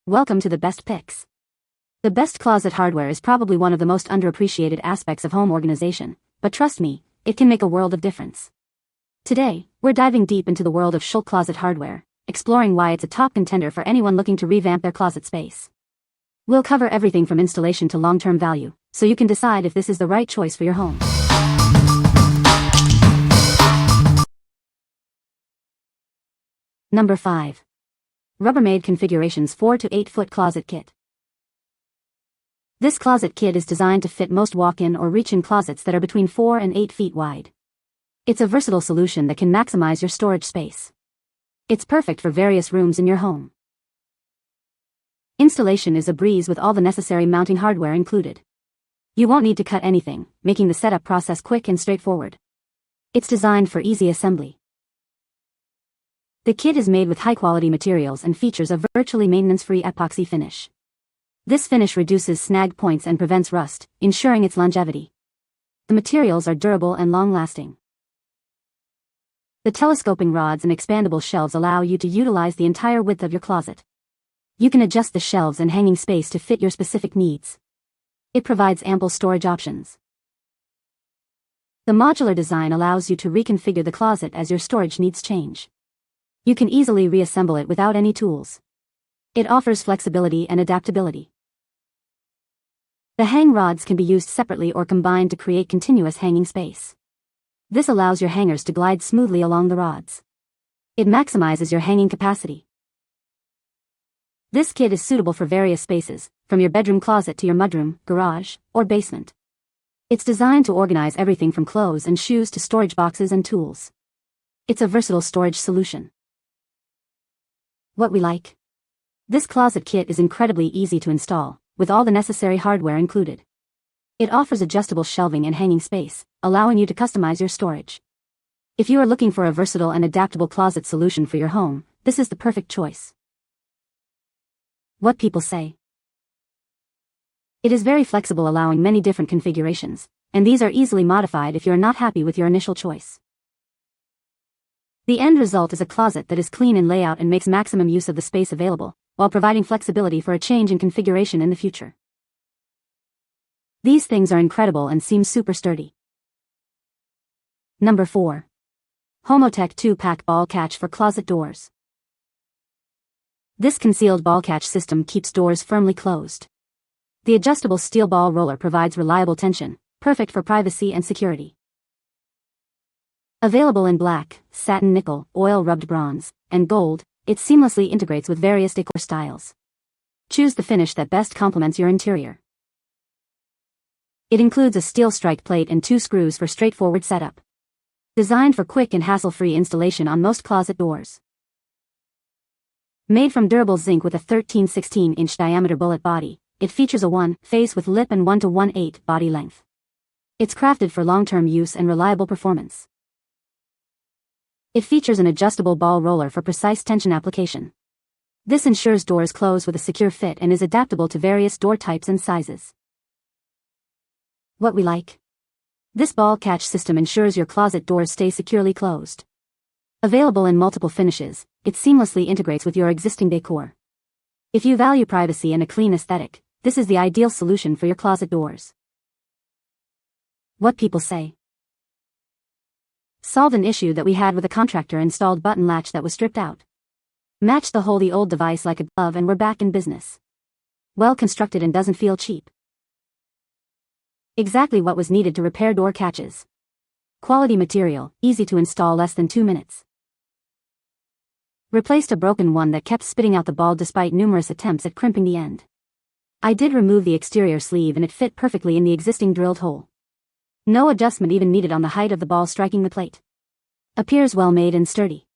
Welcome to the best picks. The best closet hardware is probably one of the most underappreciated aspects of home organization, but trust me, it can make a world of difference. Today, we're diving deep into the world of Schulte Closet Hardware, exploring why it's a top contender for anyone looking to revamp their closet space. We'll cover everything from installation to long-term value, so you can decide if this is the right choice for your home. Number 5. Rubbermaid Configurations 4 to 8 Foot Closet Kit. This closet kit is designed to fit most walk-in or reach-in closets that are between 4 and 8 feet wide. It's a versatile solution that can maximize your storage space. It's perfect for various rooms in your home. Installation is a breeze with all the necessary mounting hardware included. You won't need to cut anything, making the setup process quick and straightforward. It's designed for easy assembly. The kit is made with high-quality materials and features a virtually maintenance-free epoxy finish. This finish reduces snag points and prevents rust, ensuring its longevity. The materials are durable and long-lasting. The telescoping rods and expandable shelves allow you to utilize the entire width of your closet. You can adjust the shelves and hanging space to fit your specific needs. It provides ample storage options. The modular design allows you to reconfigure the closet as your storage needs change. You can easily reassemble it without any tools. It offers flexibility and adaptability. The hang rods can be used separately or combined to create continuous hanging space. This allows your hangers to glide smoothly along the rods. It maximizes your hanging capacity. This kit is suitable for various spaces, from your bedroom closet to your mudroom, garage, or basement. It's designed to organize everything from clothes and shoes to storage boxes and tools. It's a versatile storage solution. What we like? This closet kit is incredibly easy to install, with all the necessary hardware included. It offers adjustable shelving and hanging space, allowing you to customize your storage. If you are looking for a versatile and adaptable closet solution for your home, this is the perfect choice. What people say. It is very flexible, allowing many different configurations, and these are easily modified if you are not happy with your initial choice. The end result is a closet that is clean in layout and makes maximum use of the space available, while providing flexibility for a change in configuration in the future. These things are incredible and seem super sturdy. Number 4. HOMOTEK 2-Pack Ball Catch for Closet Doors. This concealed ball catch system keeps doors firmly closed. The adjustable steel ball roller provides reliable tension, perfect for privacy and security. Available in black, satin nickel, oil-rubbed bronze, and gold, it seamlessly integrates with various decor styles. Choose the finish that best complements your interior. It includes a steel strike plate and 2 screws for straightforward setup. Designed for quick and hassle-free installation on most closet doors. Made from durable zinc with a 13/16-inch diameter bullet body, it features a 1-face with lip and 1 to 1/8 body length. It's crafted for long-term use and reliable performance. It features an adjustable ball roller for precise tension application. This ensures doors close with a secure fit and is adaptable to various door types and sizes. What we like? This ball catch system ensures your closet doors stay securely closed. Available in multiple finishes, it seamlessly integrates with your existing decor. If you value privacy and a clean aesthetic, this is the ideal solution for your closet doors. What people say. Solved an issue that we had with a contractor installed button latch that was stripped out. Matched the old device like a glove and we're back in business. Well constructed and doesn't feel cheap. Exactly what was needed to repair door catches. Quality material, easy to install, less than 2 minutes. Replaced a broken one that kept spitting out the ball despite numerous attempts at crimping the end. I did remove the exterior sleeve and it fit perfectly in the existing drilled hole. No adjustment even needed on the height of the ball striking the plate. Appears well made and sturdy.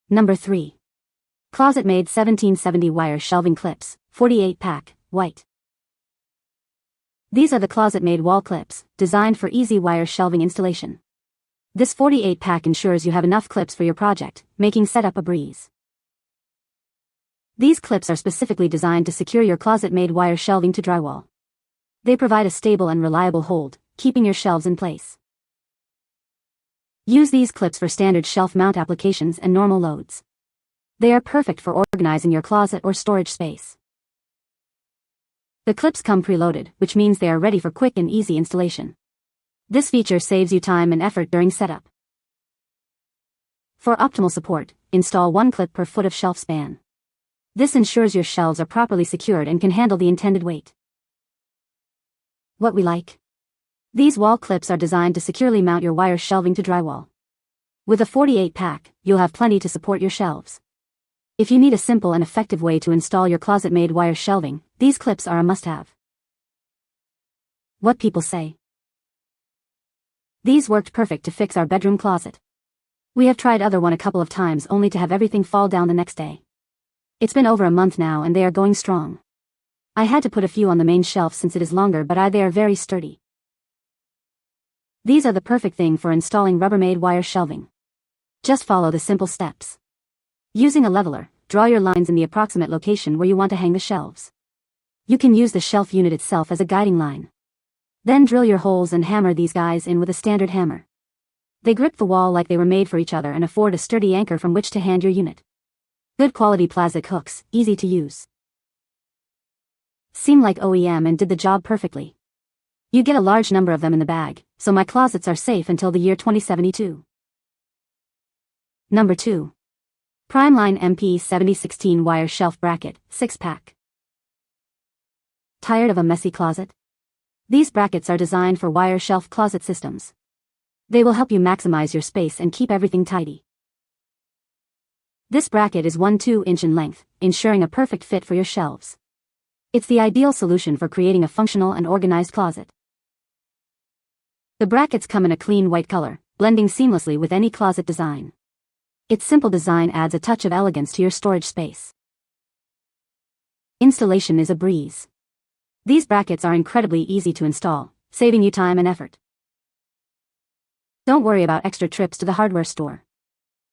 Number 3. ClosetMaid 1770 Wire Shelving Clips, 48-pack, white. These are the ClosetMaid wall clips, designed for easy wire shelving installation. This 48-pack ensures you have enough clips for your project, making setup a breeze. These clips are specifically designed to secure your ClosetMaid wire shelving to drywall. They provide a stable and reliable hold, keeping your shelves in place. Use these clips for standard shelf mount applications and normal loads. They are perfect for organizing your closet or storage space. The clips come preloaded, which means they are ready for quick and easy installation. This feature saves you time and effort during setup. For optimal support, install one clip per foot of shelf span. This ensures your shelves are properly secured and can handle the intended weight. What we like. These wall clips are designed to securely mount your wire shelving to drywall. With a 48 pack, you'll have plenty to support your shelves. If you need a simple and effective way to install your ClosetMaid wire shelving, these clips are a must-have. What people say. These worked perfect to fix our bedroom closet. We have tried other one a couple of times only to have everything fall down the next day. It's been over a month now and they are going strong. I had to put a few on the main shelf since it is longer, but they are very sturdy. These are the perfect thing for installing Rubbermaid wire shelving. Just follow the simple steps. Using a leveler, draw your lines in the approximate location where you want to hang the shelves. You can use the shelf unit itself as a guiding line. Then drill your holes and hammer these guys in with a standard hammer. They grip the wall like they were made for each other and afford a sturdy anchor from which to hand your unit. Good quality plastic hooks, easy to use. Seem like OEM and did the job perfectly. You get a large number of them in the bag, so my closets are safe until the year 2072. Number 2. Primeline MP7016 Wire Shelf Bracket, 6-pack. Tired of a messy closet? These brackets are designed for wire shelf closet systems. They will help you maximize your space and keep everything tidy. This bracket is 1/2 inch in length, ensuring a perfect fit for your shelves. It's the ideal solution for creating a functional and organized closet. The brackets come in a clean white color, blending seamlessly with any closet design. Its simple design adds a touch of elegance to your storage space. Installation is a breeze. These brackets are incredibly easy to install, saving you time and effort. Don't worry about extra trips to the hardware store.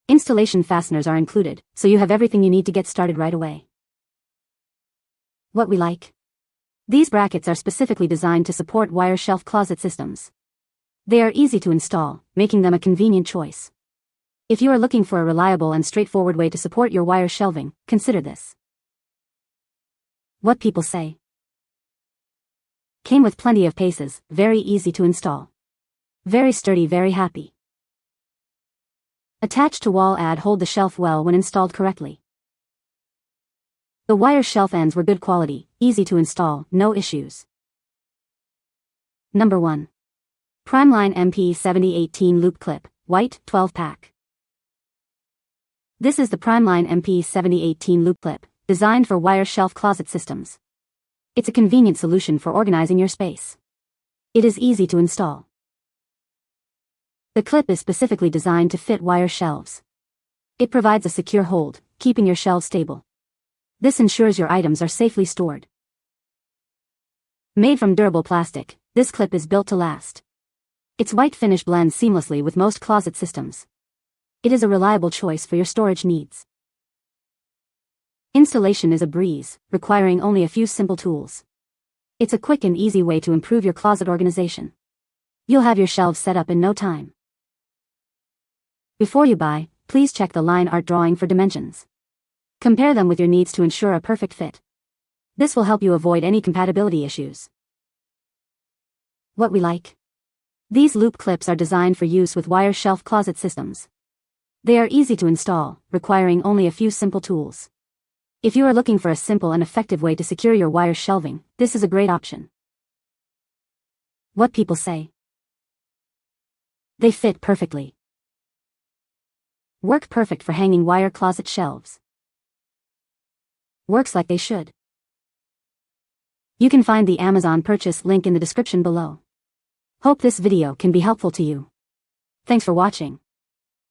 Installation fasteners are included, so you have everything you need to get started right away. What we like. These brackets are specifically designed to support wire shelf closet systems. They are easy to install, making them a convenient choice. If you are looking for a reliable and straightforward way to support your wire shelving, consider this. What people say. Came with plenty of paces, very easy to install. Very sturdy, very happy. Attached to wall hold the shelf well when installed correctly. The wire shelf ends were good quality, easy to install, no issues. Number 1. Primeline MP7018 Loop Clip, white, 12-pack. This is the Primeline MP7018 Loop Clip, designed for wire shelf closet systems. It's a convenient solution for organizing your space. It is easy to install. The clip is specifically designed to fit wire shelves. It provides a secure hold, keeping your shelves stable. This ensures your items are safely stored. Made from durable plastic, this clip is built to last. Its white finish blends seamlessly with most closet systems. It is a reliable choice for your storage needs. Installation is a breeze, requiring only a few simple tools. It's a quick and easy way to improve your closet organization. You'll have your shelves set up in no time. Before you buy, please check the line art drawing for dimensions. Compare them with your needs to ensure a perfect fit. This will help you avoid any compatibility issues. What we like. These loop clips are designed for use with wire shelf closet systems. They are easy to install, requiring only a few simple tools. If you are looking for a simple and effective way to secure your wire shelving, this is a great option. What people say. They fit perfectly. Work perfect for hanging wire closet shelves. Works like they should. You can find the Amazon purchase link in the description below. Hope this video can be helpful to you. Thanks for watching.